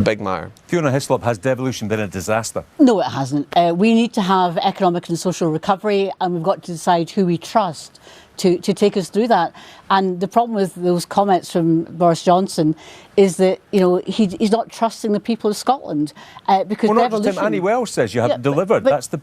big matter. Fiona Hislop, has devolution been a disaster? No, it hasn't. We need to have economic and social recovery, and we've got to decide who we trust to take us through that. And the problem with those comments from Boris Johnson is that, you know, he's not trusting the people of Scotland because well, not devolution. Just him. Annie Wells says you haven't delivered. That's the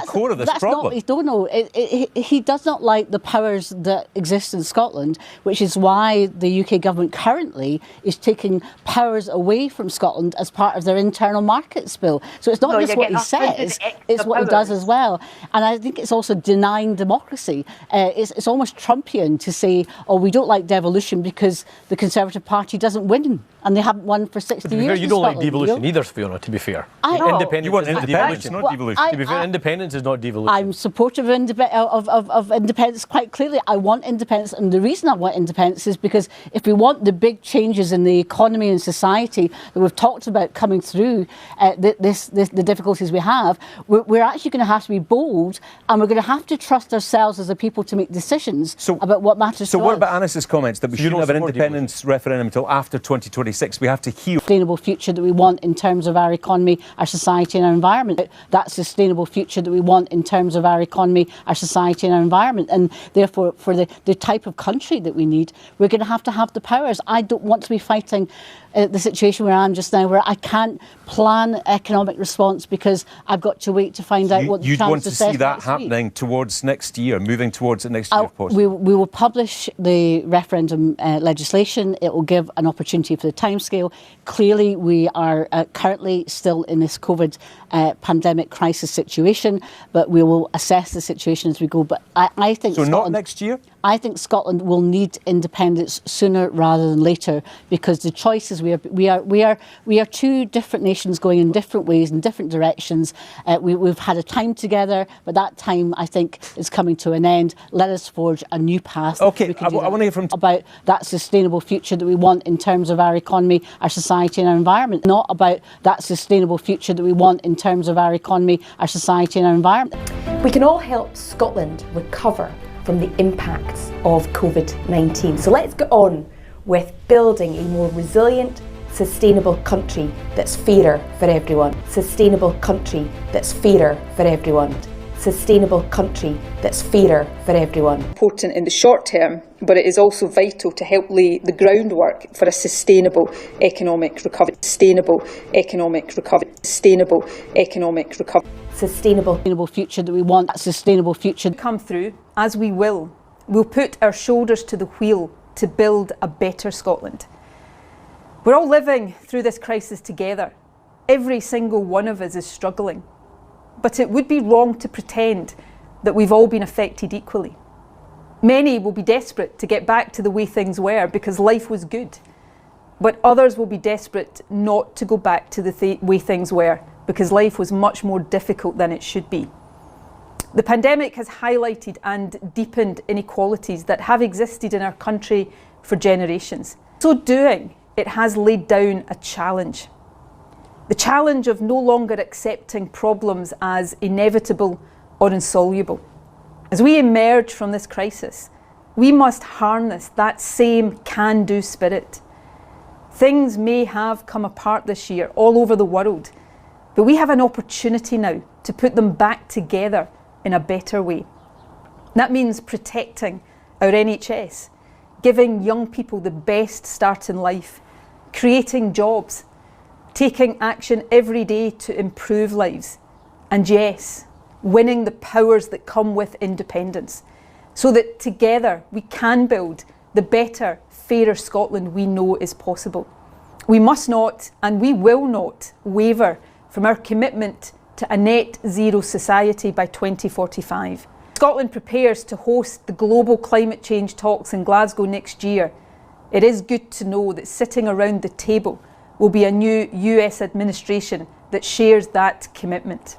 core of this problem. He does not like the powers that exist in Scotland, which is why the UK government currently is taking powers away from Scotland as part of their internal markets bill. So it's not just what he says, it's what he does as well. And I think it's also denying democracy. It's almost Trumpian to say, oh, we don't like devolution because the Conservative Party doesn't win, and they haven't won for 60 years. You don't like devolution either, Fiona, to be fair. Independence, you want independence, not devolution. To be fair, independence is not devolution. I'm supportive of independence quite clearly. I want independence, and the reason I want independence is because if we want the big changes in the economy and society that we've talked about coming through the difficulties we have, we're actually going to have to be bold, and we're going to have to trust ourselves as a people to make decisions about what matters to us. So what about Annis's comments that we shouldn't have an independence referendum until after 2026? We have to heal. Sustainable future that we want in terms of our economy, our society and our environment. That sustainable future that we want in terms of our economy, our society and our environment. And therefore, for the type of country that we need, we're going to have the powers. I don't want to be fighting the situation where I am just now, where I can't plan economic response because I've got to wait to find out what the You'd want to see that happening towards next year, moving towards it next year, of course. We will publish the referendum legislation. It will give an opportunity for the timescale. Clearly, we are currently still in this COVID pandemic crisis situation, but we will assess the situation as we go. But I think so. Not next year. I think Scotland will need independence sooner rather than later, because the choices we are two different nations going in different ways, in different directions. We've had a time together, but that time I think is coming to an end. Let us forge a new path. Okay, I want to hear from about that sustainable future that we want in terms of our economy, our society and our environment. Not about that sustainable future that we want in terms of our economy, our society and our environment. We can all help Scotland recover from the impacts of COVID-19. So let's get on with building a more resilient, sustainable country that's fairer for everyone. Sustainable country that's fairer for everyone. Sustainable country that's fairer for everyone. Important in the short term, but it is also vital to help lay the groundwork for a sustainable economic recovery. Sustainable economic recovery. Sustainable economic recovery. Sustainable future that we want. That sustainable future come through, as we will. We'll put our shoulders to the wheel to build a better Scotland. We're all living through this crisis together. Every single one of us is struggling. But it would be wrong to pretend that we've all been affected equally. Many will be desperate to get back to the way things were because life was good. But others will be desperate not to go back to the way things were because life was much more difficult than it should be. The pandemic has highlighted and deepened inequalities that have existed in our country for generations. So doing, it has laid down a challenge. The challenge of no longer accepting problems as inevitable or insoluble. As we emerge from this crisis, we must harness that same can-do spirit. Things may have come apart this year all over the world, but we have an opportunity now to put them back together in a better way. That means protecting our NHS, giving young people the best start in life, creating jobs, taking action every day to improve lives, and yes, winning the powers that come with independence, so that together we can build the better, fairer Scotland we know is possible. We must not, and we will not, waver from our commitment to a net zero society by 2045. Scotland prepares to host the global climate change talks in Glasgow next year. It is good to know that sitting around the table will be a new US administration that shares that commitment.